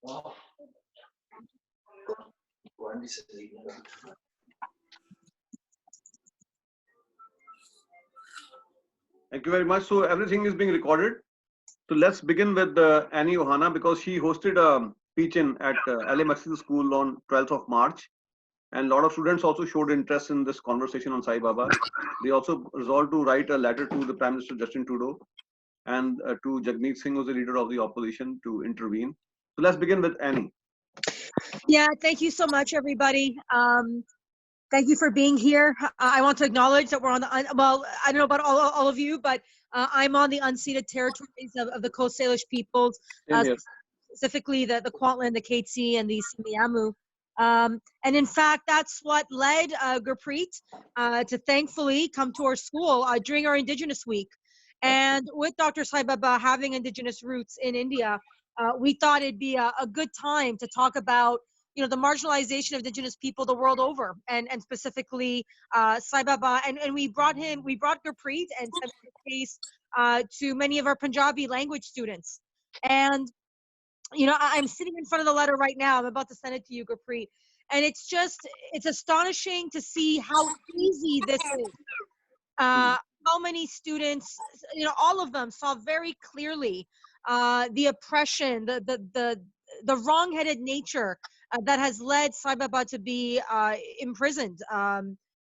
Thank you very much. So everything is being recorded. So let's begin with Annie Ohana because she hosted a teach-in at LA Mexican School on 12th of March. And a lot of students also showed interest in this conversation on Saibaba. They also resolved to write a letter to the Prime Minister Justin Trudeau and to Jagmeet Singh, who's the leader of the opposition, to intervene. So let's begin with Annie. Yeah, thank you so much, everybody. Thank you for being here. I want to acknowledge that we're on the, well, I don't know about all of you, but I'm on the unceded territories of the Coast Salish peoples, specifically the Kwantlen, the Katzie, and the Simiamu. And in fact, that's what led Gurpreet to thankfully come to our school during our Indigenous Week. And with Dr. Saibaba having Indigenous roots in India, we thought it'd be a good time to talk about the marginalization of Indigenous people the world over, and specifically Saibaba. And we brought Gurpreet and sent the case to many of our Punjabi language students. And I'm sitting in front of the letter right now. I'm about to send it to you, Gurpreet. And it's astonishing to see how easy this is. How many students, all of them saw very clearly the oppression, the wrong-headed nature that has led Saibaba to be imprisoned.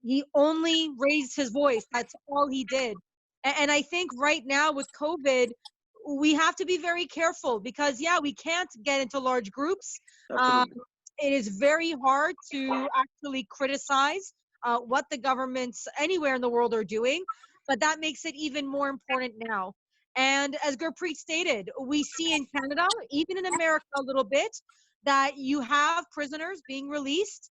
He only raised his voice. That's all he did. And I think right now with COVID, we have to be very careful because, we can't get into large groups. It is very hard to actually criticize what the governments anywhere in the world are doing, but that makes it even more important now. And as Gurpreet stated, we see in Canada, even in America a little bit, that you have prisoners being released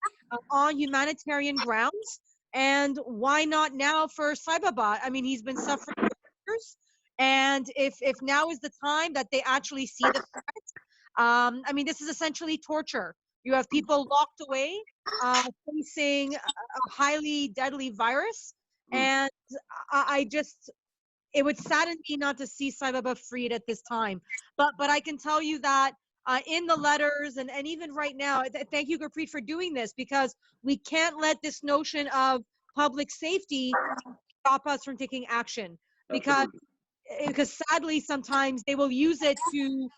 on humanitarian grounds. And why not now for Saibaba? I mean, he's been suffering for years. And if now is the time that they actually see the threat, this is essentially torture. You have people locked away, facing a highly deadly virus. And it would sadden me not to see Saibaba freed at this time. But I can tell you that in the letters and even right now, thank you, Gurpreet, for doing this, because we can't let this notion of public safety stop us from taking action. Because sadly, sometimes they will use it to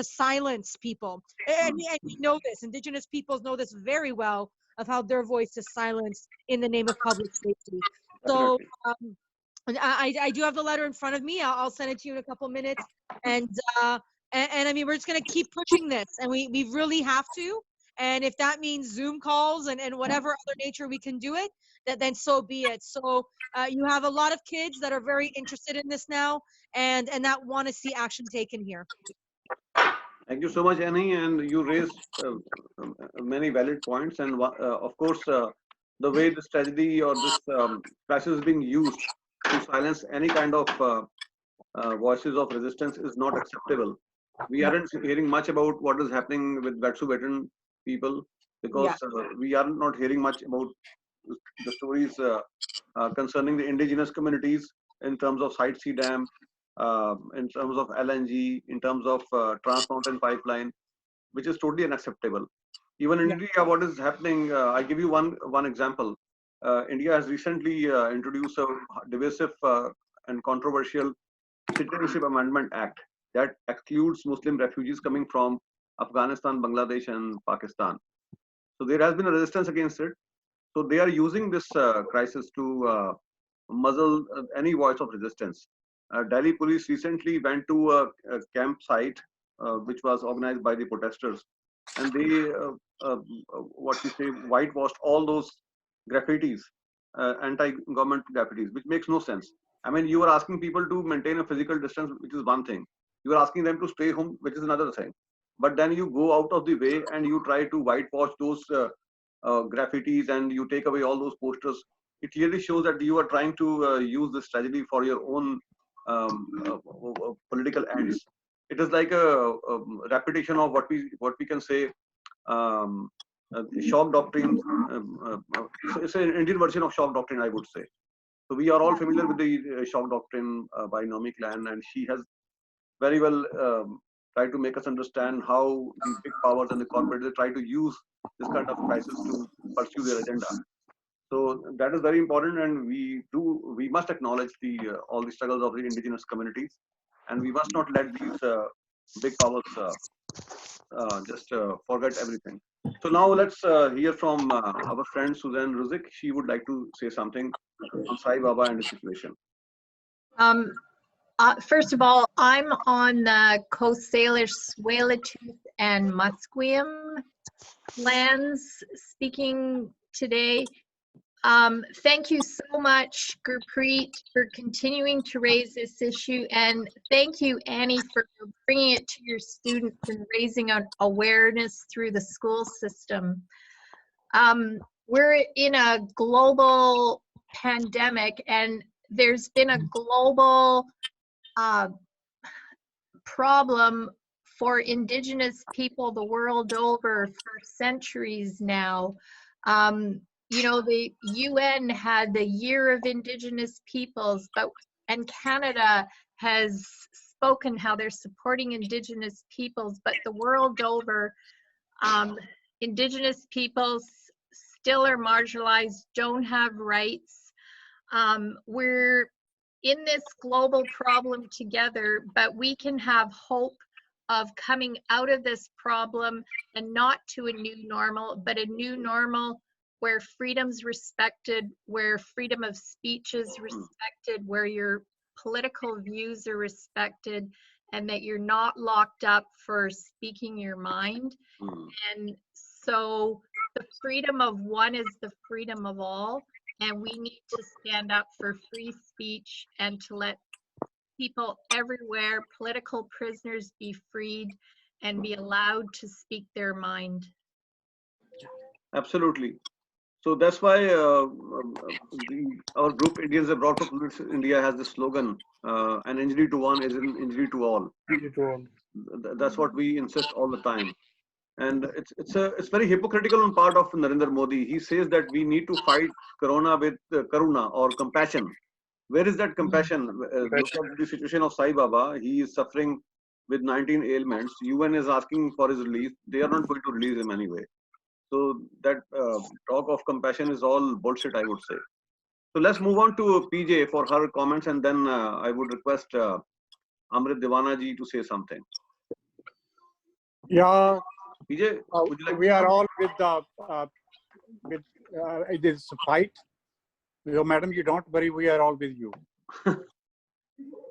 silence people. And we know this. Indigenous peoples know this very well, of how their voice is silenced in the name of public safety. So I do have the letter in front of me. I'll send it to you in a couple minutes. And we're just going to keep pushing this, and we really have to. And if that means Zoom calls and whatever other nature we can do it, then so be it. So you have a lot of kids that are very interested in this now, and that want to see action taken here. Thank you so much, Annie. And you raised many valid points. And of course, the way this tragedy or this crisis is being used to silence any kind of voices of resistance is not acceptable. We aren't hearing much about what is happening with Wet'suwet'en people, because we are not hearing much about the stories concerning the indigenous communities in terms of Site C Dam, in terms of LNG, in terms of Trans Mountain Pipeline, which is totally unacceptable. Even in India, what is happening, I give you one example. India has recently introduced a divisive and controversial Citizenship Amendment Act that excludes Muslim refugees coming from Afghanistan, Bangladesh, and Pakistan. So there has been a resistance against it. So they are using this crisis to muzzle any voice of resistance. Delhi police recently went to a campsite which was organized by the protesters, and they whitewashed all those graffitis, anti-government graffitis, which makes no sense. I mean, you are asking people to maintain a physical distance, which is one thing. You are asking them to stay home, which is another thing. But then you go out of the way and you try to whitewash those graffitis, and you take away all those posters. It clearly shows that you are trying to use this tragedy for your own political ends. It is like a repetition of what we can say shock doctrine. It's an Indian version of shock doctrine, I would say. So we are all familiar with the shock doctrine by Naomi Klein, and she has very well try to make us understand how the big powers and the corporates they try to use this kind of crisis to pursue their agenda. So that is very important, and we must acknowledge the all the struggles of the indigenous communities, and we must not let these big powers just forget everything. So now let's hear from our friend Suzanne Ruzik. She would like to say something on Saibaba and the situation. Um, First of all, I'm on the Coast Salish, Swalitooth, and Musqueam lands speaking today. Thank you so much, Gurpreet, for continuing to raise this issue, and thank you, Annie, for bringing it to your students and raising awareness through the school system. We're in a global pandemic, and there's been a global problem for Indigenous people the world over for centuries now. You know, the UN had the Year of Indigenous Peoples, and Canada has spoken how they're supporting Indigenous peoples, but the world over, Indigenous peoples still are marginalized, don't have rights. We're in this global problem together, but we can have hope of coming out of this problem, and not to a new normal, but a new normal where freedom's respected, where freedom of speech is respected, where your political views are respected, and that you're not locked up for speaking your mind. And so the freedom of one is the freedom of all, and we need to stand up for free speech and to let people everywhere, political prisoners, be freed and be allowed to speak their mind. Absolutely. So that's why our group Indians Abroad for Politics India has the slogan, an injury to one is an injury to all. That's what we insist all the time. And it's very hypocritical on part of Narendra Modi. He says that we need to fight corona with karuna or compassion. Where is that compassion? Look at the situation of Saibaba. He is suffering with 19 ailments. UN is asking for his release. They are not going to release him anyway. So that talk of compassion is all bullshit, I would say. So let's move on to PJ for her comments, and then I would request Amrit Divana ji to say something. Yeah, PJ, would you like we are all with this fight. So, madam, you don't worry, we are all with you.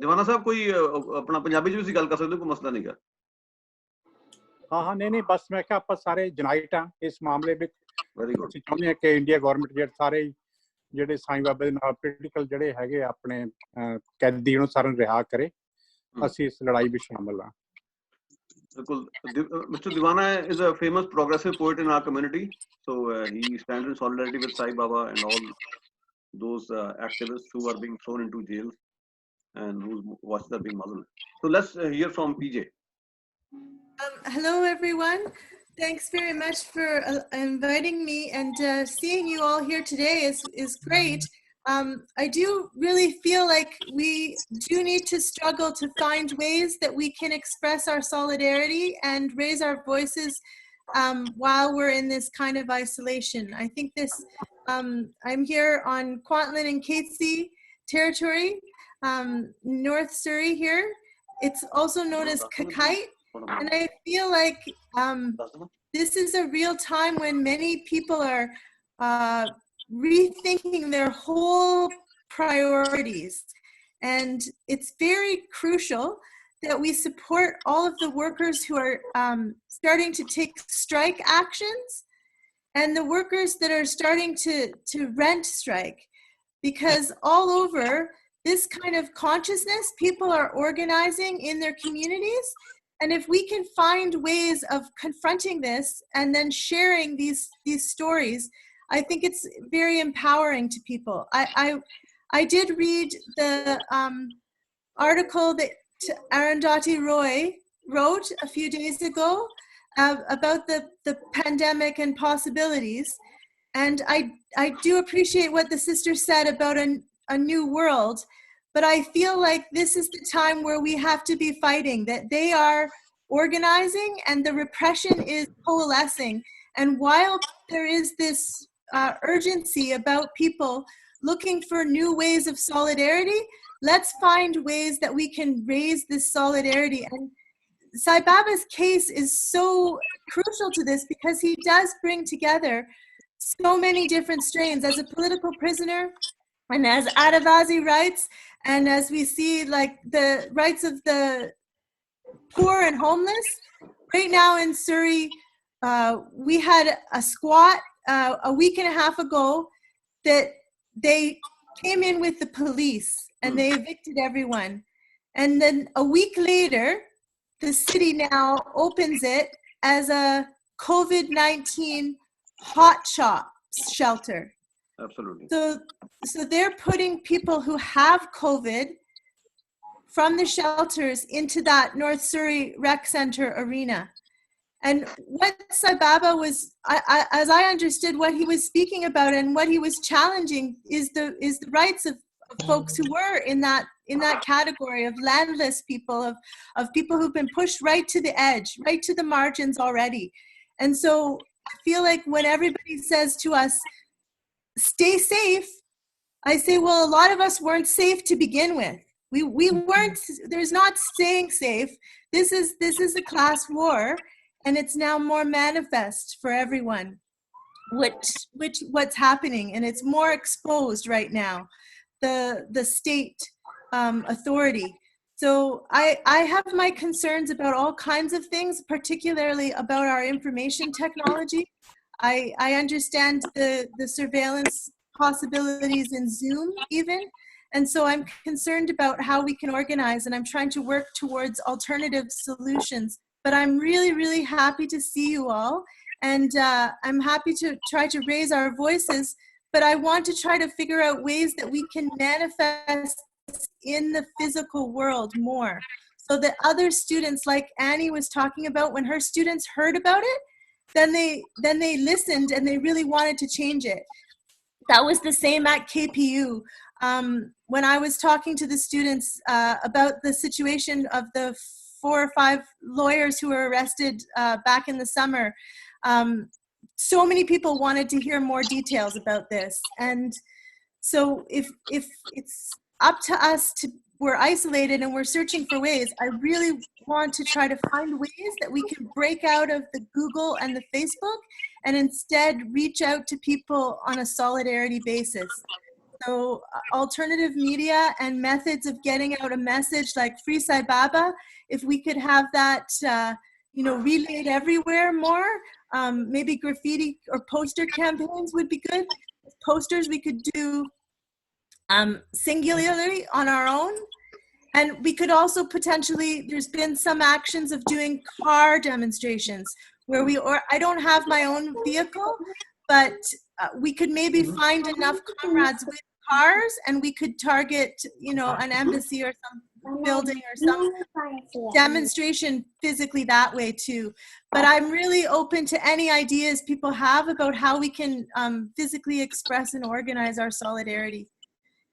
दिवाना साहब कोई अपना पंजाबी जी गल कर सकते हो, कोई मसला नहीं कर। हाँ नहीं बस मैं क्या आप सारे यूनाइट हैं इस मामले में। Very good. ਅਸੀਂ ਚਾਹੁੰਦੇ ਹਾਂ ਕਿ ਇੰਡੀਆ ਗਵਰਨਮੈਂਟ ਜਿਹੜੇ ਸਾਰੇ ਜਿਹੜੇ ਸਾਈਂ ਬਾਬਾ ਦੇ ਨਾਲ ਪੋਲੀਟੀਕਲ ਜਿਹੜੇ ਹੈਗੇ ਆਪਣੇ ਕੈਦੀ ਉਹਨੂੰ ਸਾਰਿਆਂ ਨੂੰ ਰਿਹਾ ਕਰੇ। ਅਸੀਂ ਇਸ ਲੜਾਈ ਵਿੱਚ ਸ਼ਾਮਲ ਹਾਂ। बिल्कुल। Mr. Divana is a famous progressive poet in our community, so he stands in solidarity with Sai Baba and all those activists who are being thrown into jails and whose voices are being muzzled. So let's hear from PJ. Hello, everyone. Thanks very much for inviting me, and seeing you all here today is great. I do really feel like we do need to struggle to find ways that we can express our solidarity and raise our voices while we're in this kind of isolation. I think this, I'm here on Kwantlen and Catesy territory, North Surrey here. It's also known as Kakite. And I feel like this is a real time when many people are rethinking their whole priorities. And it's very crucial that we support all of the workers who are starting to take strike actions and the workers that are starting to rent strike. Because all over this kind of consciousness, people are organizing in their communities. And if we can find ways of confronting this and then sharing these stories, I think it's very empowering to people. I did read the article that Arundhati Roy wrote a few days ago about the pandemic and possibilities. And I do appreciate what the sister said about a new world. But I feel like this is the time where we have to be fighting, that they are organizing and the repression is coalescing. And while there is this urgency about people looking for new ways of solidarity, let's find ways that we can raise this solidarity. And Saibaba's case is so crucial to this because he does bring together so many different strains. As a political prisoner, and as Adivasi rights, and as we see like the rights of the poor and homeless. Right now in Surrey, we had a squat a week and a half ago that they came in with the police and they evicted everyone. And then a week later, the city now opens it as a COVID-19 hot shop shelter. Absolutely. So they're putting people who have COVID from the shelters into that North Surrey Rec Center arena. And what Saibaba was, as I understood what he was speaking about and what he was challenging is the rights of folks who were in that category of landless people, of people who've been pushed right to the edge, right to the margins already. And so I feel like when everybody says to us, stay safe, I say, well, a lot of us weren't safe to begin with. We weren't, there's not staying safe. This is a class war, and it's now more manifest for everyone, what's happening, and it's more exposed right now, the state authority. So I have my concerns about all kinds of things, particularly about our information technology. I understand the surveillance possibilities in Zoom even. And so I'm concerned about how we can organize, and I'm trying to work towards alternative solutions. But I'm really, really happy to see you all. And I'm happy to try to raise our voices, but I want to try to figure out ways that we can manifest in the physical world more. So that other students, like Annie was talking about, when her students heard about it, then they listened and they really wanted to change it. That was the same at KPU. When I was talking to the students about the situation of the 4 or 5 lawyers who were arrested back in the summer, so many people wanted to hear more details about this. And so if it's up to us we're isolated and we're searching for ways, I really want to try to find ways that we can break out of the Google and the Facebook and instead reach out to people on a solidarity basis. So alternative media and methods of getting out a message like Free Saibaba, if we could have that relayed everywhere more, maybe graffiti or poster campaigns would be good. Posters we could do singularly on our own. And we could also potentially, there's been some actions of doing car demonstrations where I don't have my own vehicle, but we could maybe find enough comrades with cars and we could target, an embassy or some building or some demonstration physically that way too. But I'm really open to any ideas people have about how we can physically express and organize our solidarity.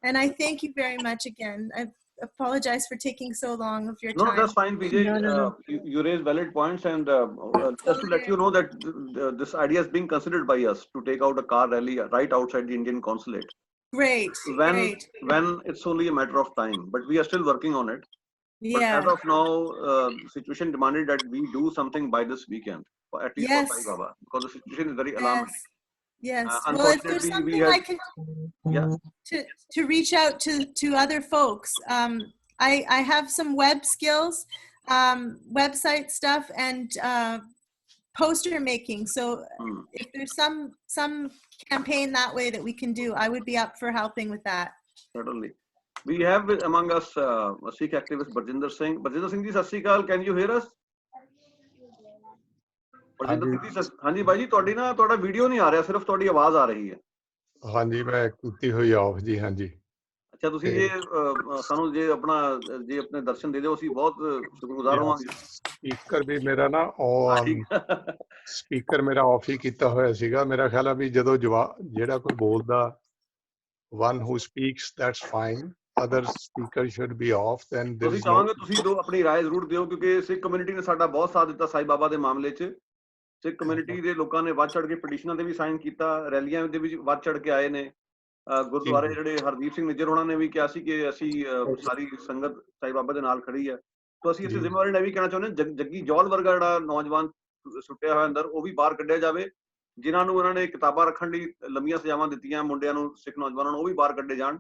And I thank you very much again. I apologize for taking so long of your time. No, that's fine, PJ. No. You raise valid points, and just to let you know that this idea is being considered by us to take out a car rally right outside the Indian consulate. Great. When it's only a matter of time, but we are still working on it. Yeah. But as of now, the situation demanded that we do something by this weekend, at least for Saibaba, because the situation is very alarming. Yes. Well, if there's something I can to reach out to other folks, I have some web skills, website stuff, and poster making. So if there's some campaign that way that we can do, I would be up for helping with that. Certainly. We have among us Sikh activist Barjinder Singh. Barjinder Singh ji, Sat Sri Akal, can you hear us? Barjinder Singh ji, ਹਾਂਜੀ ਬਾਈ ਜੀ ਤੁਹਾਡੀ ਨਾ ਤੁਹਾਡਾ video ਨਹੀਂ ਆ ਰਿਹਾ, ਸਿਰਫ ਤੁਹਾਡੀ ਆਵਾਜ਼ ਆ ਰਹੀ ਹੈ। ਹਾਂਜੀ ਮੈਂ ਕੀਤੀ ਹੋਈ ਆਫ ਜੀ। ਹਾਂਜੀ ਅੱਛਾ, ਤੁਸੀਂ ਜੇ ਸਾਨੂੰ ਜੇ ਆਪਣੇ ਦਰਸ਼ਨ ਦੇ ਦਿਓ, ਅਸੀਂ ਬਹੁਤ ਸ਼ੁਕਰਗੁਜ਼ਾਰ ਹੋਵਾਂਗੇ। ਸਪੀਕਰ ਵੀ ਮੇਰਾ ਨਾ ਸਪੀਕਰ ਮੇਰਾ ਆਫ ਹੀ ਕੀਤਾ ਹੋਇਆ ਸੀਗਾ। ਮੇਰਾ ਖਿਆਲ ਆ ਵੀ ਜਦੋਂ ਜਿਹੜਾ ਕੋਈ ਬੋਲਦਾ one who speaks, that's fine, other speaker should be off, then there ਅਸੀਂ is no. ਚਾਹਾਂਗੇ ਤੁਸੀਂ ਦੋ ਆਪਣੀ ਰਾਏ ਜ਼ਰੂਰ ਦਿਓ, ਕਿਉਂਕਿ ਸਿੱਖ ਕਮਿਊਨਿਟੀ ਨੇ ਸਾਡਾ ਬਹੁਤ ਸਾਥ ਦਿੱਤਾ ਸਾਈ ਬਾਬਾ ਦੇ ਮਾਮਲੇ 'ਚ। ਸਿੱਖ ਕਮਿਊਨਿਟੀ ਦੇ ਲੋਕਾਂ ਨੇ ਵੱਧ ਚੜ ਕੇ ਪਟੀਸ਼ਨਾਂ ਤੇ ਵੀ ਸਾਈਨ ਕੀਤਾ, ਰੈਲੀਆਂ ਦੇ ਵਿੱਚ ਵੱਧ ਚੜ ਕੇ ਆਏ ਨੇ। ਗੁਰਦੁਆਰੇ ਜਿਹੜੇ ਹਰਦੀਪ ਸਿੰਘ ਨਿੱਜਰ ਹੋਣਾ ਨੇ ਵੀ ਕਿਹਾ ਸੀ ਕਿ ਅਸੀਂ ਸਾਰੀ ਸੰਗਤ ਸਾਈ ਬਾਬਾ ਦੇ ਨਾਲ ਖੜੀ ਹੈ। ਤਾਂ ਅਸੀਂ ਇਸੇ ਜ਼ਿੰਮੇਵਾਰੀ ਨਾਲ ਵੀ ਕਹਿਣਾ ਚਾਹੁੰਦੇ ਹਾਂ, ਜੱਗੀ ਜੌਲ ਵਰਗਾ ਜਿਹੜਾ ਨੌਜਵਾਨ ਸੁੱਟਿਆ ਹੋਇਆ ਅੰਦਰ, ਉਹ ਵੀ ਬਾਹਰ ਕੱਢਿਆ ਜਾਵੇ। ਜਿਨ੍ਹਾਂ ਨੂੰ ਉਹਨਾਂ ਨੇ ਕਿਤਾਬਾਂ ਰੱਖਣ ਲਈ ਲੰਮੀਆਂ ਸਜ਼ਾਵਾਂ ਦਿੱਤੀਆਂ ਮੁੰਡਿਆਂ ਨੂੰ, ਸਿੱਖ ਨੌਜਵਾਨਾਂ ਨੂੰ, ਉਹ ਵੀ ਬਾਹਰ ਕੱਢੇ ਜਾਣ।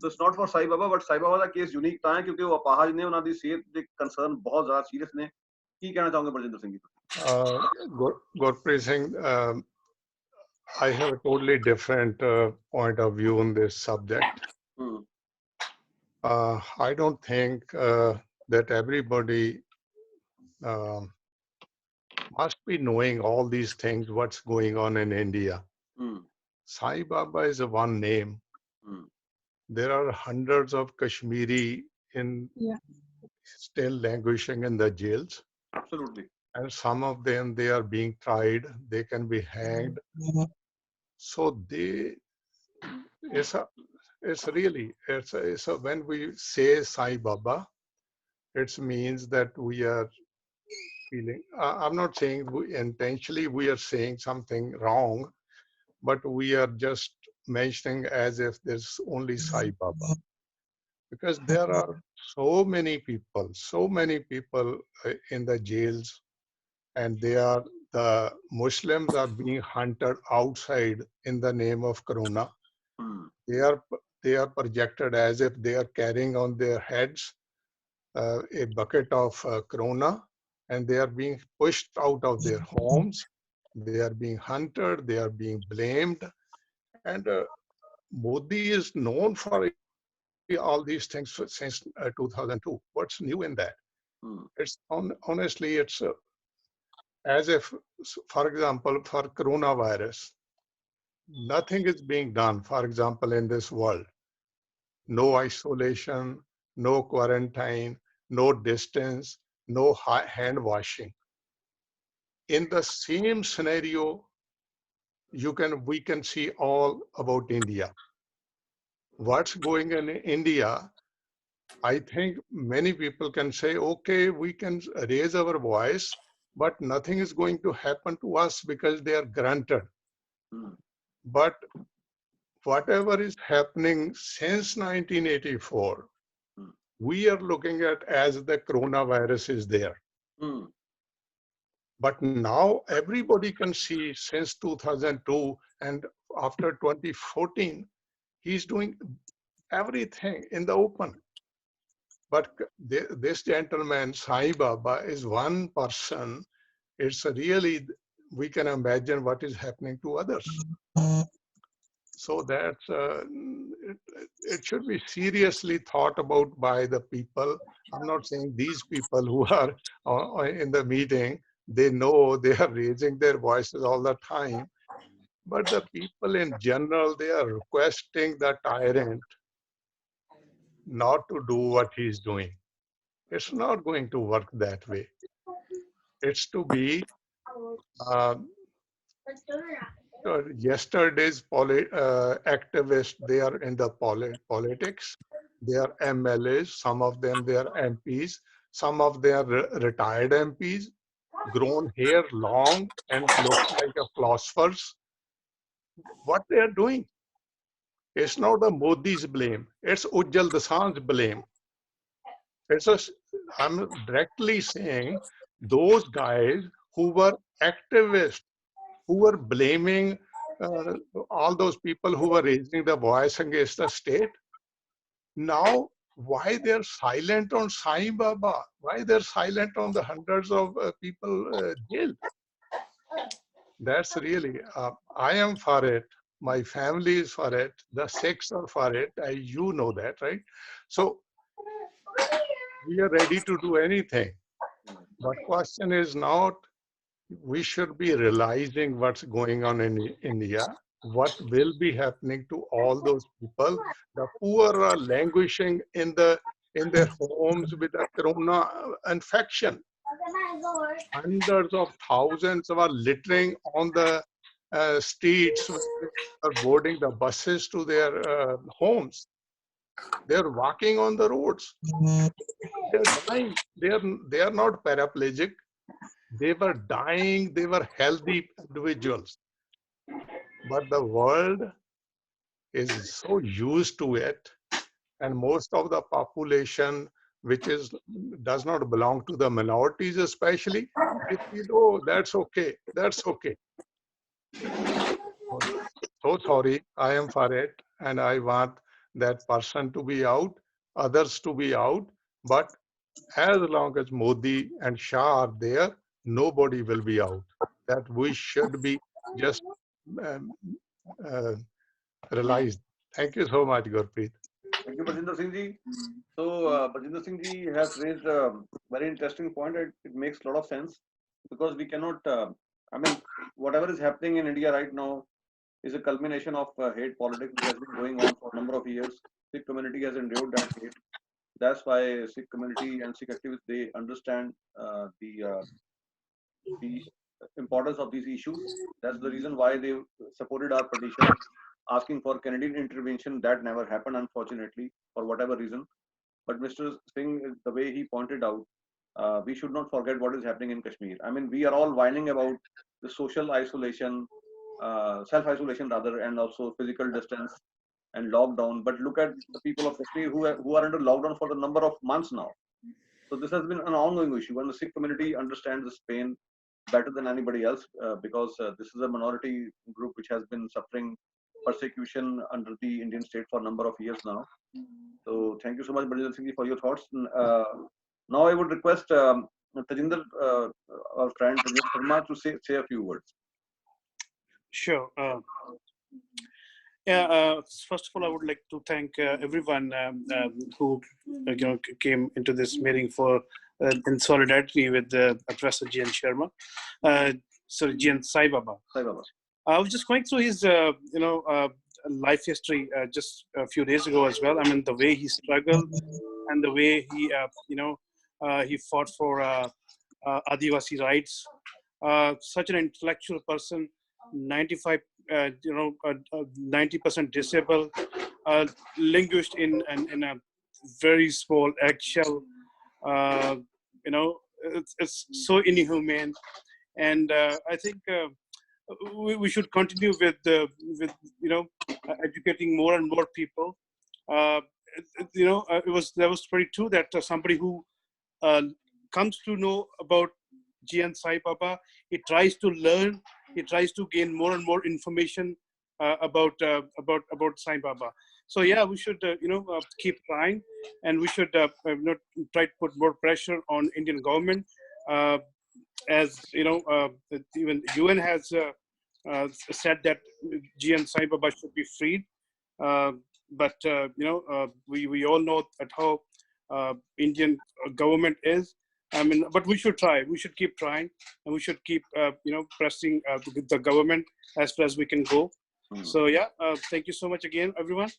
So it's not for Sai Baba, but Sai Baba the case unique ਤਾਂ ਹੈ ਕਿਉਂਕਿ ਉਹ ਅਪਾਹਜ ਨੇ, ਉਹਨਾਂ ਦੀ ਸਿਹਤ ਦੇ ਕੰਸਰਨ ਬਹੁਤ ਜ਼ਿਆਦਾ ਸੀਰੀਅਸ ਨੇ। ਕੀ ਕਹਿਣਾ ਚਾਹੋਗੇ Baljinder Singh ji? Gurpreet Singh, I have a totally different point of view on this subject. I don't think that everybody must be knowing all these things, what's going on in India. Sai Baba is a one name. There are hundreds of Kashmiri still languishing in the jails. Absolutely. And some of them, they are being tried, they can be hanged. So when we say Sai Baba, it means that we are feeling, I'm not saying intentionally we are saying something wrong, but we are just mentioning as if there's only Sai Baba. Because there are so many people in the jails, and the Muslims are being hunted outside in the name of Corona. They are projected as if they are carrying on their heads a bucket of Corona, and they are being pushed out of their homes. They are being hunted, they are being blamed. And Modi is known for all these things since 2002. What's new in that? It's honestly, it's as if, for example, for coronavirus, nothing is being done, for example, in this world. No isolation, no quarantine, no distance, no hand washing. In the same scenario, we can see all about India. What's going on in India? I think many people can say, okay, we can raise our voice, but nothing is going to happen to us because they are granted. But whatever is happening since 1984, we are looking at as the coronavirus is there. But now everybody can see since 2002 and after 2014, he's doing everything in the open. But this gentleman, Sai Baba, is one person. It's really, we can imagine what is happening to others. So that's, it should be seriously thought about by the people. I'm not saying these people who are in the meeting, they know they are raising their voices all the time. But the people in general, they are requesting the tyrant not to do what he's doing. It's not going to work that way. It's to be yesterday's activists, they are in the politics. They are MLAs, some of them they are MPs, some of them are retired MPs, grown hair long and look like a philosophers. What they are doing? It's not the Modi's blame. It's Ujjal Dasan's blame. I'm directly saying those guys who were activists, who were blaming all those people who were raising the voice against the state. Now, why they're silent on Sai Baba? Why they're silent on the hundreds of people jailed? That's really, I am for it. My family is for it. The Sikhs are for it. You know that, right? So we are ready to do anything. But question is not, we should be realizing what's going on in India, what will be happening to all those people. The poor are languishing in their homes with the corona infection. Hundreds of thousands are littering on the streets, are boarding the buses to their homes. They're walking on the roads. They're dying. They are not paraplegic. They were dying. They were healthy individuals. But the world is so used to it, and most of the population, which does not belong to the minorities, especially, they feel, oh, that's okay. That's okay. So sorry, I am for it, and I want that person to be out, others to be out. But as long as Modi and Shah are there, nobody will be out. That we should be just um, uh, realized. Thank you so much, Gurpreet. Thank you, Brajinder Singh ji. So, Brajinder Singh ji has raised a very interesting point. It makes a lot of sense because we cannot, I mean, whatever is happening in India right now is a culmination of hate politics which has been going on for a number of years. Sikh community has endured that hate. That's why Sikh community and Sikh activists, they understand the importance of these issues. That's the reason why they supported our petition asking for Canadian intervention. That never happened, unfortunately, for whatever reason. But Mr. Singh, the way he pointed out, we should not forget what is happening in Kashmir. I mean, we are all whining about the social isolation, self-isolation rather, and also physical distance and lockdown. But look at the people of Kashmir who are under lockdown for the number of months now. So this has been an ongoing issue, and the Sikh community understands this pain better than anybody else because this is a minority group which has been suffering persecution under the Indian state for a number of years now. So thank you so much, Brajinder Singh, for your thoughts. Now I would request Tajinder, our friend Tajinder Sharma, to say a few words. Sure. First of all, I would like to thank everyone who came into this meeting for in solidarity with Professor G.N. Sharma. Sorry, G.N. Saibaba. I was just going through his life history just a few days ago as well. I mean, the way he struggled and the way he he fought for Adivasi rights. Such an intellectual person, 90% disabled, linguist in a very small eggshell. It's so inhumane, and I think we should continue with educating more and more people. That was pretty true that somebody who comes to know about G.N. Saibaba, he tries to learn, he tries to gain more and more information about Saibaba. So yeah, we should keep trying, and we should try to put more pressure on Indian government. As even UN has said that G.N. Saibaba should be freed, but we all know at how Indian government is. I mean, but we should try. We should keep trying, and we should keep pressing the government as far as we can go. So yeah, thank you so much again, everyone.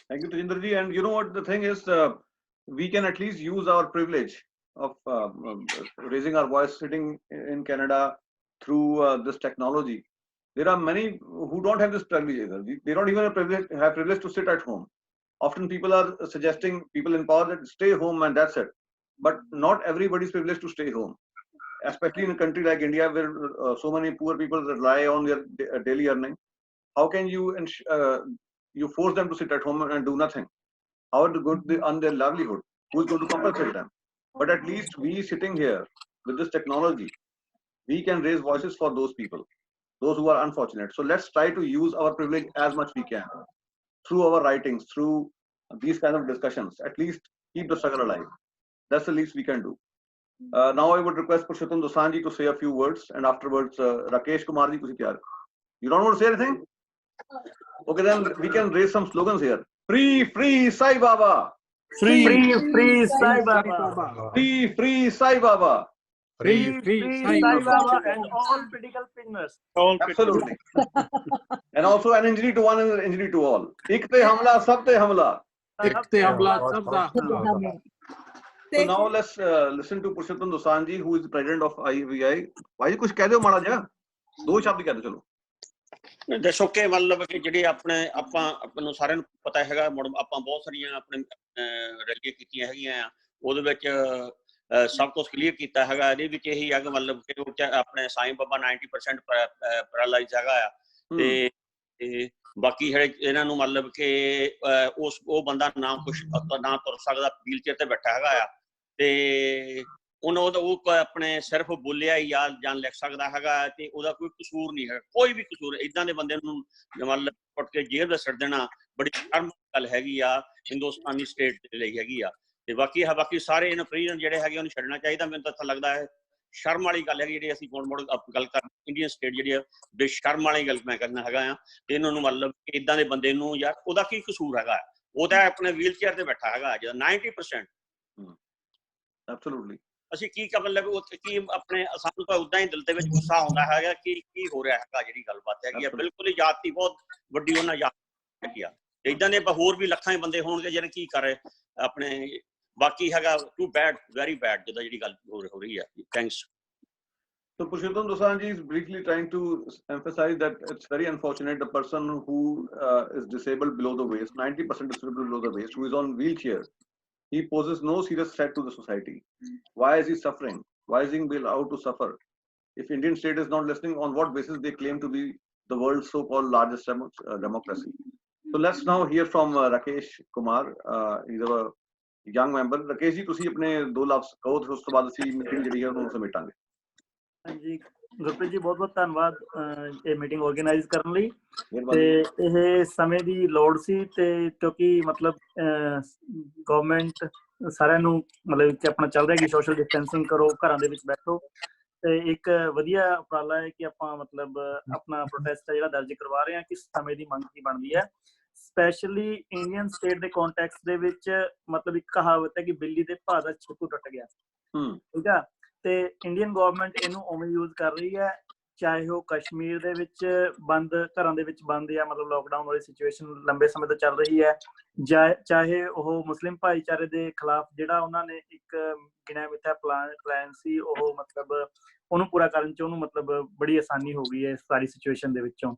Thank you, Tajinder ji. And you know what the thing is, we can at least use our privilege of raising our voice sitting in Canada through this technology. There are many who don't have this privilege either. They don't even have privilege to sit at home. Often people are suggesting, people in power, that stay home and that's it. But not everybody is privileged to stay home, especially in a country like India where so many poor people rely on their daily earning. How can you you force them to sit at home and do nothing? How are they going to earn their livelihood? Who is going to compensate them? But at least we sitting here with this technology, we can raise voices for those people, those who are unfortunate. So let's try to use our privilege as much we can through our writings, through these kind of discussions. At least keep the struggle alive. That's the least we can do. Now I would request Purushottam Dosanjh to say a few words, and afterwards Rakesh Kumar ji, you don't want to say anything? Okay, then we can raise some slogans here. Free Saibaba. Free Saibaba. Free Saibaba. Free Saibaba and all political prisoners. Absolutely. And also an injury to one and an injury to all. Ikte hamla, sabte hamla. So now let's listen to Purushottam Dosanjh, who is the president of IVI. Why kuch keh do mara ja? Do shabd keh do chalo. ਦੱਸੋ ਕਿ ਮਤਲਬ ਕਿ ਜਿਹੜੇ ਆਪਾਂ ਨੂੰ ਸਾਰਿਆਂ ਨੂੰ ਪਤਾ ਹੈਗਾ, ਮੁੜ ਆਪਾਂ ਬਹੁਤ ਸਾਰੀਆਂ ਆਪਣੇ ਰੈਲੀਆਂ ਕੀਤੀਆਂ ਹੈਗੀਆਂ ਆ, ਉਹਦੇ ਵਿੱਚ ਸਭ ਕੁਝ ਕਲੀਅਰ ਕੀਤਾ ਹੈਗਾ। ਇਹਦੇ ਵਿੱਚ ਇਹੀ ਆ ਕਿ ਮਤਲਬ ਕਿ ਆਪਣੇ ਸਾਈਂ ਬਾਬਾ 90% ਪੈਰਾਲਾਈਜ਼ ਹੈਗਾ ਆ, ਤੇ ਬਾਕੀ ਜਿਹੜੇ ਇਹਨਾਂ ਨੂੰ ਮਤਲਬ ਕਿ ਉਹ ਬੰਦਾ ਨਾ ਤੁਰ ਸਕਦਾ, ਵੀਲ ਚੇਅਰ ਤੇ ਬੈਠਾ ਹੈਗਾ ਆ, ਤੇ ਉਹ ਆਪਣੇ ਸਿਰਫ ਬੋਲਿਆ ਹੀ ਜਾਂ ਲਿਖ ਸਕਦਾ ਹੈਗਾ, ਤੇ ਉਹਦਾ ਕੋਈ ਕਸੂਰ ਨਹੀਂ ਹੈਗਾ, ਕੋਈ ਵੀ ਕਸੂਰ। ਏਦਾਂ ਦੇ ਬੰਦੇ ਨੂੰ ਮਤਲਬ ਪੁੱਟ ਕੇ ਜੇਲ੍ਹ ਵਿੱਚ ਛੱਡ ਦੇਣਾ ਬੜੀ ਸ਼ਰਮ ਗੱਲ ਹੈਗੀ ਆ ਹਿੰਦੁਸਤਾਨੀ ਸਟੇਟ ਦੇ ਲਈ ਹੈਗੀ ਆ। ਤੇ ਬਾਕੀ ਸਾਰੇ ਇਹਨਾਂ ਪ੍ਰੀਜ਼ਨ ਜਿਹੜੇ ਹੈਗੇ ਉਹਨੂੰ ਛੱਡਣਾ ਚਾਹੀਦਾ। ਮੈਨੂੰ ਤਾਂ ਲੱਗਦਾ ਹੈ ਸ਼ਰਮ ਵਾਲੀ ਗੱਲ ਹੈਗੀ ਜਿਹੜੀ ਅਸੀਂ ਮੁੜ ਗੱਲ ਕਰ ਇੰਡੀਅਨ ਸਟੇਟ ਜਿਹੜੀ ਆ ਬੇਸ਼ਰਮ ਵਾਲੀ ਗੱਲ ਮੈਂ ਕਰਨਾ ਹੈਗਾ ਆ। ਇਹਨਾਂ ਨੂੰ ਮਤਲਬ ਏਦਾਂ ਦੇ ਬੰਦੇ ਨੂੰ ਯਾਰ ਉਹਦਾ ਕੀ ਕਸੂਰ ਹੈਗਾ, ਉਹ ਤਾਂ ਆਪਣੇ ਵੀਲ ਚੇਅਰ ਤੇ ਬੈਠਾ ਹੈਗਾ ਜਿਹੜਾ 90%। ਐਬਸੋਲੂਟਲੀ ਅਸੀਂ ਕੀ ਕਰ ਮਤਲਬ ਕੀ ਆਪਣੇ ਸਾਨੂੰ ਤਾਂ ਉਦਾਂ ਹੀ ਦਿਲ ਦੇ ਵਿੱਚ ਗੁੱਸਾ ਆਉਂਦਾ ਹੈਗਾ ਕਿ ਕੀ ਹੋ ਰਿਹਾ ਹੈਗਾ। ਜਿਹੜੀ ਗੱਲਬਾਤ ਹੈਗੀ ਆ ਬਿਲਕੁਲ ਹੀ ਜਾਤੀ ਬਹੁਤ ਵੱਡੀ ਉਹਨਾਂ ਹੈਗੀ ਆ। ਏਦਾਂ ਦੇ ਹੋਰ ਵੀ ਲੱਖਾਂ ਹੀ ਬੰਦੇ ਹੋਣਗੇ ਜਿਹੜੇ ਕੀ ਕਰ ਰਹੇ ਆਪਣੇ। ਬਾਕੀ ਹੈਗਾ ਟੂ ਬੈਡ, ਵੈਰੀ ਬੈਡ ਜਿੱਦਾਂ ਜਿਹੜੀ ਗੱਲ ਹੋ ਰਹੀ ਹੈ। Thanks. So Purushottam Dosanjh is briefly trying to emphasize that it's very unfortunate the person who is disabled below the waist, 90% disabled below the waist, who is on wheelchair, he poses no serious threat to the society. Why is he suffering? Why is he being allowed to suffer? If Indian state is not listening, on what basis they claim to be the world's so-called largest democracy? So let's now hear from Rakesh Kumar. He's a young member. Rakesh ji, ਤੁਸੀਂ ਆਪਣੇ 2 ਲਫ਼ਜ਼ ਕਹੋ ਤੇ ਉਸ ਤੋਂ ਬਾਅਦ ਅਸੀਂ meeting ਜਿਹੜੀ ਹੈ ਉਹਨੂੰ ਸਮੇਟਾਂਗੇ। ਹਾਂਜੀ ਗੁਰਪ੍ਰੀਤ ਜੀ, ਬਹੁਤ ਬਹੁਤ ਧੰਨਵਾਦ ਇਹ ਮੀਟਿੰਗ ਆਰਗੇਨਾਈਜ਼ ਕਰਨ ਲਈ। ਤੇ ਇਹ ਸਮੇਂ ਦੀ ਲੋੜ ਸੀ, ਤੇ ਕਿਉਂਕਿ ਮਤਲਬ ਗਵਰਨਮੈਂਟ ਸਾਰਿਆਂ ਨੂੰ ਮਤਲਬ ਕਿ ਆਪਣਾ ਚੱਲ ਰਿਹਾ ਕਿ ਸੋਸ਼ਲ ਡਿਸਟੈਂਸਿੰਗ ਕਰੋ, ਘਰਾਂ ਦੇ ਵਿੱਚ ਬੈਠੋ, ਤੇ ਇੱਕ ਵਧੀਆ ਉਪਰਾਲਾ ਹੈ ਕਿ ਆਪਾਂ ਮਤਲਬ ਆਪਣਾ ਪ੍ਰੋਟੈਸਟ ਜਿਹੜਾ ਦਰਜ ਕਰਵਾ ਰਹੇ ਹਾਂ ਕਿ ਸਮੇਂ ਦੀ ਮੰਗ ਕੀ ਬਣਦੀ ਹੈ। ਸਪੈਸ਼ਲੀ ਇੰਡੀਅਨ ਸਟੇਟ ਦੇ ਕੰਟੈਕਸਟ ਦੇ ਵਿੱਚ ਮਤਲਬ ਇੱਕ ਕਹਾਵਤ ਹੈ ਕਿ ਬਿੱਲੀ ਦੇ ਭਾਅ ਦਾ ਛਿੱਕੂ ਟੁੱਟ ਗਿਆ, ਠੀਕ ਆ। ਤੇ ਇੰਡੀਅਨ ਗਵਰਨਮੈਂਟ ਇਹਨੂੰ ਉਵੇਂ ਯੂਜ਼ ਕਰ ਰਹੀ ਹੈ, ਚਾਹੇ ਉਹ ਕਸ਼ਮੀਰ ਦੇ ਵਿੱਚ ਬੰਦ, ਘਰਾਂ ਦੇ ਵਿੱਚ ਬੰਦ ਜਾਂ ਮਤਲਬ ਲੋਕਡਾਊਨ ਵਾਲੀ ਸਿਚੁਏਸ਼ਨ ਲੰਬੇ ਸਮੇਂ ਤੋਂ ਚੱਲ ਰਹੀ ਹੈ, ਚਾਹੇ ਉਹ ਮੁਸਲਿਮ ਭਾਈਚਾਰੇ ਦੇ ਖਿਲਾਫ ਜਿਹੜਾ ਉਹਨਾਂ ਨੇ ਇੱਕ ਗਿਣਿਆ ਮਿਥਿਆ ਪਲਾਨ ਸੀ, ਉਹ ਮਤਲਬ ਉਹਨੂੰ ਪੂਰਾ ਕਰਨ ਚ ਉਹਨੂੰ ਮਤਲਬ ਬੜੀ ਆਸਾਨੀ ਹੋ ਗਈ ਹੈ ਇਸ ਸਾਰੀ ਸਿਚੁਏਸ਼ਨ ਦੇ ਵਿੱਚੋਂ।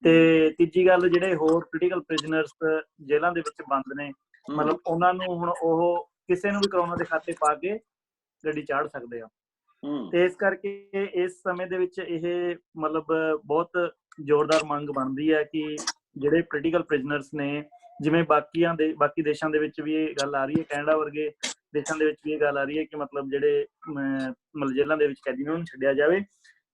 ਤੇ ਤੀਜੀ ਗੱਲ, ਜਿਹੜੇ ਹੋਰ ਪੋਲੀਟੀਕਲ ਪ੍ਰਿਜ਼ਨਰਸ ਜੇਲ੍ਹਾਂ ਦੇ ਵਿੱਚ ਬੰਦ ਨੇ, ਮਤਲਬ ਉਹਨਾਂ ਨੂੰ ਹੁਣ ਉਹ ਕਿਸੇ ਨੂੰ ਵੀ ਕਰੋਨਾ ਦੇ ਖਾਤੇ ਪਾ ਕੇ ਗੱਡੀ ਚਾੜ ਸਕਦੇ ਆ। ਤੇ ਇਸ ਕਰਕੇ ਇਸ ਸਮੇਂ ਦੇ ਵਿੱਚ ਇਹ ਮਤਲਬ ਬਹੁਤ ਜ਼ੋਰਦਾਰ ਮੰਗ ਬਣਦੀ ਹੈ ਕਿ ਜਿਹੜੇ ਪੋਲੀਟੀਕਲ ਪ੍ਰਿਜ਼ਨਰਸ ਨੇ, ਜਿਵੇਂ ਬਾਕੀ ਦੇਸ਼ਾਂ ਦੇ ਵਿੱਚ ਵੀ ਇਹ ਗੱਲ ਆ ਰਹੀ ਹੈ, ਕੈਨੇਡਾ ਵਰਗੇ ਦੇਸ਼ਾਂ ਦੇ ਵਿੱਚ ਵੀ ਇਹ ਗੱਲ ਆ ਰਹੀ ਹੈ ਕਿ ਮਤਲਬ ਜਿਹੜੇ ਮਤਲਬ ਜੇਲ੍ਹਾਂ ਦੇ ਵਿੱਚ ਕੈਦੀ ਨੇ ਉਹਨੂੰ ਛੱਡਿਆ ਜਾਵੇ,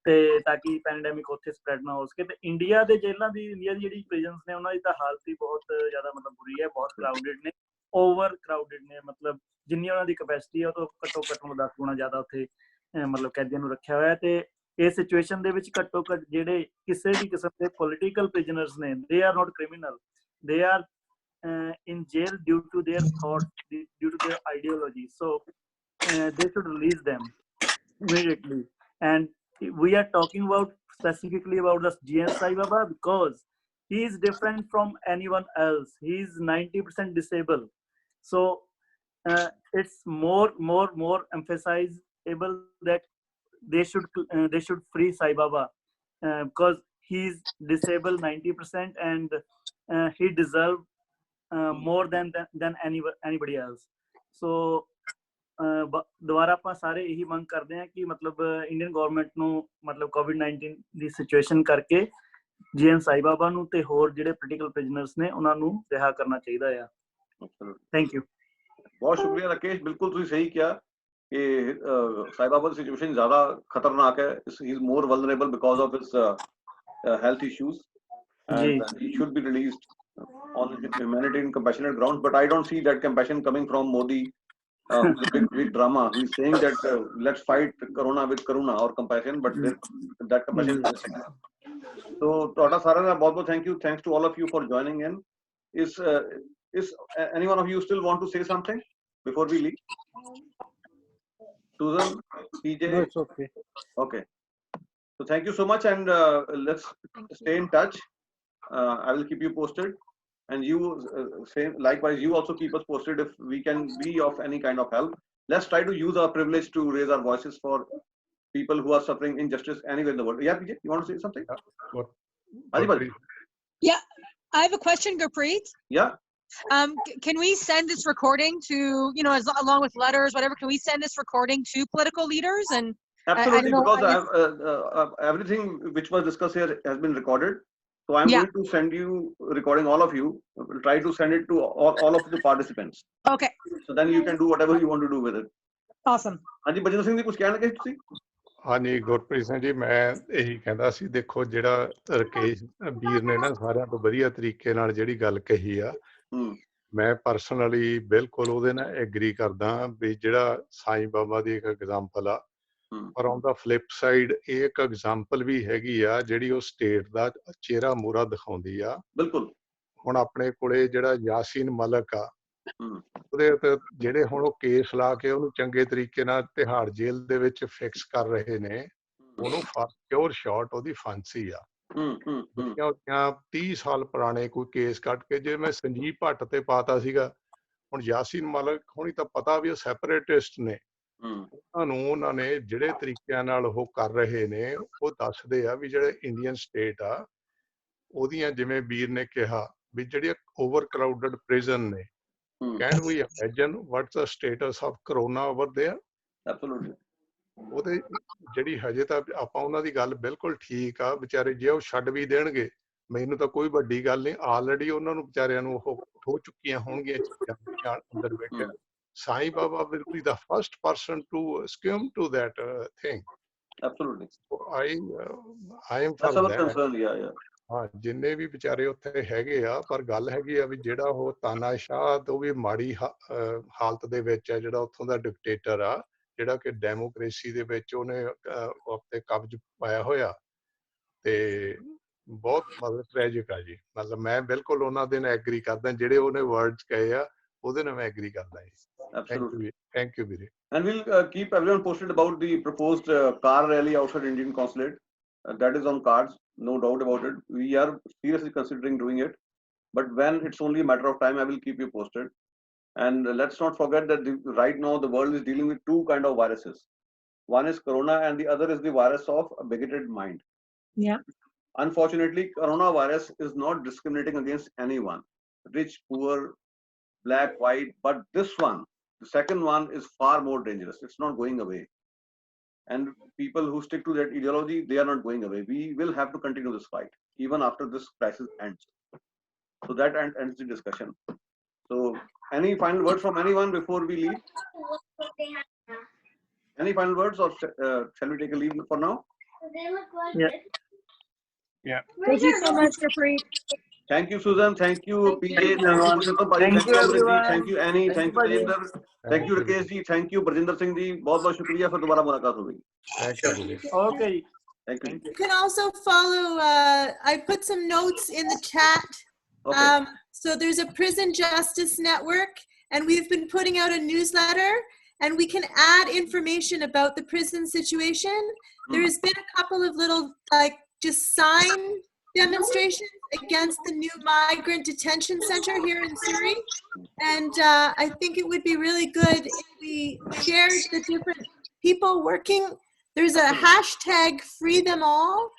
ਤੇ ਤਾਂ ਕਿ ਪੈਂਡੈਮਿਕ ਉੱਥੇ ਸਪਰੈਡ ਨਾ ਹੋ ਸਕੇ। ਤੇ ਇੰਡੀਆ ਦੀ ਜਿਹੜੀ ਪ੍ਰਿਜ਼ਨਸ ਨੇ ਉਹਨਾਂ ਦੀ ਤਾਂ ਹਾਲਤ ਹੀ ਬਹੁਤ ਜ਼ਿਆਦਾ ਮਤਲਬ ਬੁਰੀ ਹੈ, ਬਹੁਤ ਕਰਾਊਡਡ ਨੇ, ਓਵਰ ਕਰਾਊਡਡ ਨੇ, ਮਤਲਬ ਜਿੰਨੀ ਉਹਨਾਂ ਦੀ ਕਪੈਸਿਟੀ ਹੈ ਉਹ ਤੋਂ ਘੱਟੋ 10 ਗੁਣਾ ਜ਼ਿਆਦਾ ਉੱਥੇ ਮਤਲਬ ਕੈਦੀਆਂ ਨੂੰ ਰੱਖਿਆ ਹੋਇਆ। ਤੇ ਇਸ ਸਿਚੁਏਸ਼ਨ ਦੇ ਵਿੱਚ ਘੱਟੋ ਘੱਟ ਜਿਹੜੇ ਕਿਸੇ ਵੀ ਕਿਸਮ ਦੇ ਪੋਲੀਟੀਕਲ ਪ੍ਰਿਜ਼ਨਰਸ ਨੇ, they are not criminal, they are in jail due to their thoughts, due to their ideology, so they should release them immediately. And we are talking about specifically about the GN Saibaba because he is different from anyone else. He is 90% disabled, so it's more emphasizable that they should free Saibaba because he is disabled 90% and he deserves more than anybody else. So ਦੁਬਾਰਾ ਆਪਾਂ ਸਾਰੇ ਇਹੀ ਮੰਗ ਕਰਦੇ ਹਾਂ ਕਿ ਮਤਲਬ Indian government ਨੂੰ ਮਤਲਬ COVID-19 ਦੀ ਸਿਚੁਏਸ਼ਨ ਕਰਕੇ GN ਸਾਈਬਾਬਾ ਨੂੰ ਤੇ ਹੋਰ ਜਿਹੜੇ ਪੋਲੀਟੀਕਲ ਪ੍ਰਿਜ਼ਨਰਸ ਨੇ ਉਹਨਾਂ ਨੂੰ ਰਿਹਾ ਕਰਨਾ ਚਾਹੀਦਾ ਆ। Thank you. ਬਹੁਤ ਸ਼ੁਕਰੀਆ ਰਾਕੇਸ਼, ਬਿਲਕੁਲ ਤੁਸੀਂ ਸਹੀ ਕਿਹਾ ਕਿ ਸਾਈਬਾਬਾ ਦੀ ਸਿਚੁਏਸ਼ਨ ਜ਼ਿਆਦਾ ਖਤਰਨਾਕ ਹੈ। ਹੀ is more vulnerable because of his health issues and he should be released on humanitarian compassionate grounds, but I don't see that compassion coming from Modi, who's a big drama. He's saying that let's fight corona with karuna or compassion, but that compassion is missing. So ਤੁਹਾਡਾ ਸਾਰਿਆਂ ਦਾ ਬਹੁਤ ਬਹੁਤ thank you. Thanks to all of you for joining in. Is any one of you still want to say something before we leave? Susan, PJ? No, it's okay. Okay. So thank you so much, and let's stay in touch. I will keep you posted, and you same likewise. You also keep us posted if we can be of any kind of help. Let's try to use our privilege to raise our voices for people who are suffering injustice anywhere in the world. Yeah, PJ, you want to say something? Yeah, I have a question, Gurpreet. Yeah. Can we send this recording to, you know, along with letters, whatever, can we send this recording to political leaders? And absolutely, because everything which was discussed here has been recorded. So I'm going to send you recording, all of you. We'll try to send it to all of the participants. Okay. So then you can do whatever you want to do with it. Awesome. ਹਾਂਜੀ ਬਜਿੰਦਰ ਸਿੰਘ ਜੀ ਕੁਝ ਕਹਿਣ ਲੱਗੇ ਤੁਸੀਂ? ਹਾਂਜੀ ਗੁਰਪ੍ਰੀਤ ਸਿੰਘ ਜੀ, ਮੈਂ ਇਹੀ ਕਹਿੰਦਾ ਸੀ, ਦੇਖੋ ਜਿਹੜਾ ਰਕੇਸ਼ ਵੀਰ ਨੇ ਨਾ ਸਾਰਿਆਂ ਤੋਂ ਵਧੀਆ ਤਰੀਕੇ ਨਾਲ ਜਿਹੜੀ ਗੱਲ ਕਹੀ ਆ, ਮੈਂ ਪਰਸਨਲੀ ਬਿਲਕੁਲ ਉਹਦੇ ਨਾਲ ਐਗਰੀ ਕਰਦਾ ਵੀ ਜਿਹੜਾ ਸਾਈਂ ਬਾਬਾ ਦੀ ਇੱਕ ਐਗਜ਼ਾਮਪਲ ਆ, ਪਰ ਔਨ ਦਾ ਫਲਿੱਪ ਸਾਈਡ ਇਹ ਇੱਕ ਐਗਜ਼ਾਮਪਲ ਵੀ ਹੈਗੀ ਆ ਜਿਹੜੀ ਉਹ ਸਟੇਟ ਦਾ ਚਿਹਰਾ ਮੂਹਰਾ ਦਿਖਾਉਂਦੀ ਆ। ਬਿਲਕੁਲ। ਹੁਣ ਆਪਣੇ ਕੋਲੇ ਜਿਹੜਾ ਯਾਸੀਨ ਮਲਕ ਆ, ਉਹਦੇ ਉੱਤੇ ਜਿਹੜੇ ਹੁਣ ਉਹ ਕੇਸ ਲਾ ਕੇ ਉਹਨੂੰ ਚੰਗੇ ਤਰੀਕੇ ਨਾਲ ਤਿਹਾੜ ਜੇਲ੍ਹ ਦੇ ਵਿੱਚ ਫਿਕਸ ਕਰ ਰਹੇ ਨੇ, ਉਹਨੂੰ ਪਿਓਰ ਸ਼ਾਰਟ ਉਹਦੀ ਫਾਂਸੀ ਆ। 30 ਸਾਲ ਪੁਰਾਣੇ ਕੋਈ ਕੇਸ ਕੱਢ ਕੇ ਜੇ ਮੈਂ ਸੰਜੀਵ ਭੱਟ ਤੇ ਪਾਤਾ ਸੀਗਾ, ਹੁਣ ਯਾਸੀਨ ਮਲਕ ਹੁਣੀ ਤਾਂ ਪਤਾ ਵੀ ਉਹ ਸੈਪਰੇਟਿਸਟ ਨੇ, ਉਹਨਾਂ ਨੇ ਜਿਹੜੇ ਤਰੀਕਿਆਂ ਨਾਲ ਉਹ ਕਰ ਰਹੇ ਨੇ ਉਹ ਦੱਸਦੇ ਆ ਵੀ ਜਿਹੜੇ ਇੰਡੀਅਨ ਸਟੇਟ ਆ ਉਹਦੀਆਂ, ਜਿਵੇਂ ਵੀਰ ਨੇ ਕਿਹਾ ਵੀ ਜਿਹੜੀਆਂ ਓਵਰ ਕਰਾਊਡਡ ਪ੍ਰਿਜ਼ਨ ਨੇ, can we imagine what's the status of corona over there? Absolutely. ਉਹਦੇ ਜਿਹੜੀ ਹਜੇ ਤਾਂ ਆਪਾਂ ਉਹਨਾਂ ਦੀ ਗੱਲ ਬਿਲਕੁਲ ਠੀਕ ਆ, ਵਿਚਾਰੇ ਜੇ ਉਹ ਛੱਡ ਵੀ ਦੇਣਗੇ ਮੈਨੂੰ ਤਾਂ ਕੋਈ ਵੱਡੀ ਗੱਲ ਨਹੀਂ, ਆਲਰੇਡੀ ਉਹਨਾਂ ਨੂੰ ਵਿਚਾਰਿਆਂ ਨੂੰ ਉਹ ਹੋ ਚੁੱਕੀਆਂ ਹੋਣਗੀਆਂ ਚੀਜ਼ਾਂ ਅੰਦਰ ਬੈਠੇ। ਸਾਈਂ ਬਾਬਾ will be the first person to succumb to that thing. Absolutely. I am for That's our that. concern, yeah. ਹਾਂ, ਜਿੰਨੇ ਵੀ ਵਿਚਾਰੇ ਉੱਥੇ ਹੈਗੇ ਆ, ਪਰ ਗੱਲ ਹੈਗੀ ਆ ਵੀ ਜਿਹੜਾ ਉਹ ਤਾਨਾਸ਼ਾਹ ਉਹ ਵੀ ਮਾੜੀ ਹਾਲਤ ਦੇ ਵਿੱਚ ਆ, ਜਿਹੜਾ ਉੱਥੋਂ ਦਾ ਡਿਕਟੇਟਰ ਆ, ਜਿਹੜਾ ਕਿ ਡੈਮੋਕ੍ਰੇਸੀ ਦੇ ਵਿੱਚ ਉਹਨੇ ਆਪਣੇ ਕਬਜ਼ ਪਾਇਆ ਹੋਇਆ, ਤੇ ਬਹੁਤ ਮਤਲਬ ਟ੍ਰੈਜਿਕ ਆ ਜੀ। ਮਤਲਬ ਮੈਂ ਬਿਲਕੁਲ ਉਹਨਾਂ ਦੇ ਨਾਲ ਐਗਰੀ ਕਰਦਾ, ਜਿਹੜੇ ਉਹਨੇ ਵਰਡਸ ਕਹੇ ਆ ਉਹਦੇ ਨਾਲ ਮੈਂ ਐਗਰੀ ਕਰਦਾ ਜੀ। Thank you, ਵੀਰੇ। And we'll keep everyone posted about the proposed car rally outside Indian consulate. That is on cards, no doubt about it. We are seriously considering doing it, but when it's only a matter of time, I will keep you posted. And let's not forget that right now the world is dealing with two kind of viruses. One is corona and the other is the virus of a bigoted mind. Yeah. Unfortunately, coronavirus is not discriminating against anyone, rich, poor, black, white, but this one, the second one, is far more dangerous. It's not going away. And people who stick to that ideology, they are not going away. We will have to continue this fight even after this crisis ends. So that ends the discussion. So any final words from anyone before we leave? Any final words, or shall we take a leave for now? Yeah. Thank you so much, Gurpreet. Thank you, Susan. Thank you, PJ. Thank you, everyone. Thank you, Annie. Thank you, Rajinder. Thank you, Rakesh ji. Thank you, Barjinder Singh ji. बहुत शुक्रिया, फिर दोबारा मुलाकात होगी. Okay. Thank you. You can also follow, I put some notes in the chat. Okay. So there's a prison justice network, and we've been putting out a newsletter, and we can add information about the prison situation. There's been a couple of little, like, just sign demonstrations against the new migrant detention center here in Surrey. And I think it would be really good if we shared the different people working. There's a hashtag free them all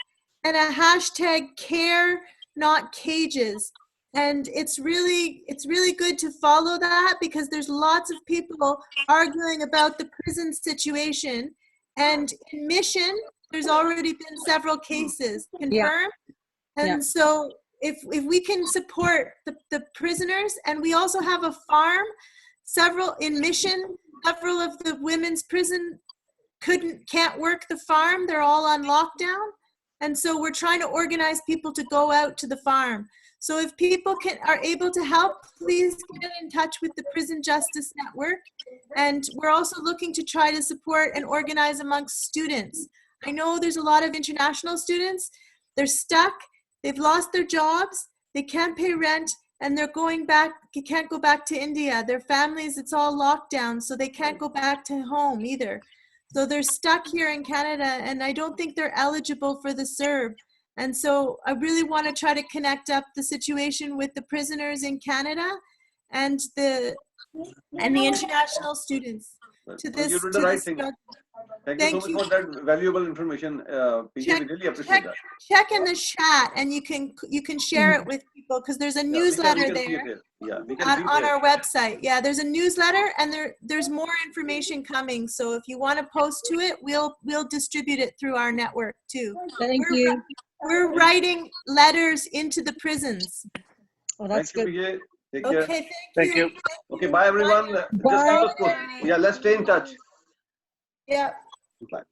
and a hashtag care not cages. And it's really good to follow that, because there's lots of people arguing about the prison situation. And in Mission, there's already been several cases confirmed. And so if we can support the prisoners, and we also have a farm, in Mission, several of the women's prison can't work the farm. They're all on lockdown. And so we're trying to organize people to go out to the farm. So if people are able to help, please get in touch with the Prison Justice Network. And we're also looking to try to support and organize amongst students. I know there's a lot of international students. They're stuck. They've lost their jobs. They can't pay rent, and they're going back. They can't go back to India. Their families, it's all locked down, so they can't go back to home either. So they're stuck here in Canada, and I don't think they're eligible for the CERB. And so I really want to try to connect up the situation with the prisoners in Canada and the international students to this. You did the right thing. Thank you so much for that valuable information, PJ. We really appreciate that. Check in the chat, and you can share it with people, because there's a newsletter we can see it there. here. Yeah, we can see it On here. our website. Yeah, there's a newsletter, and there's more information coming. So if you want to post to it, we'll distribute it through our network too. Thank you. We're writing letters into the prisons. Oh, that's Thank you, good. PJ. Take care. Okay, Thank you. Okay, bye everyone. Just keep us posted. Yeah, let's stay in touch. Yeah. Bye.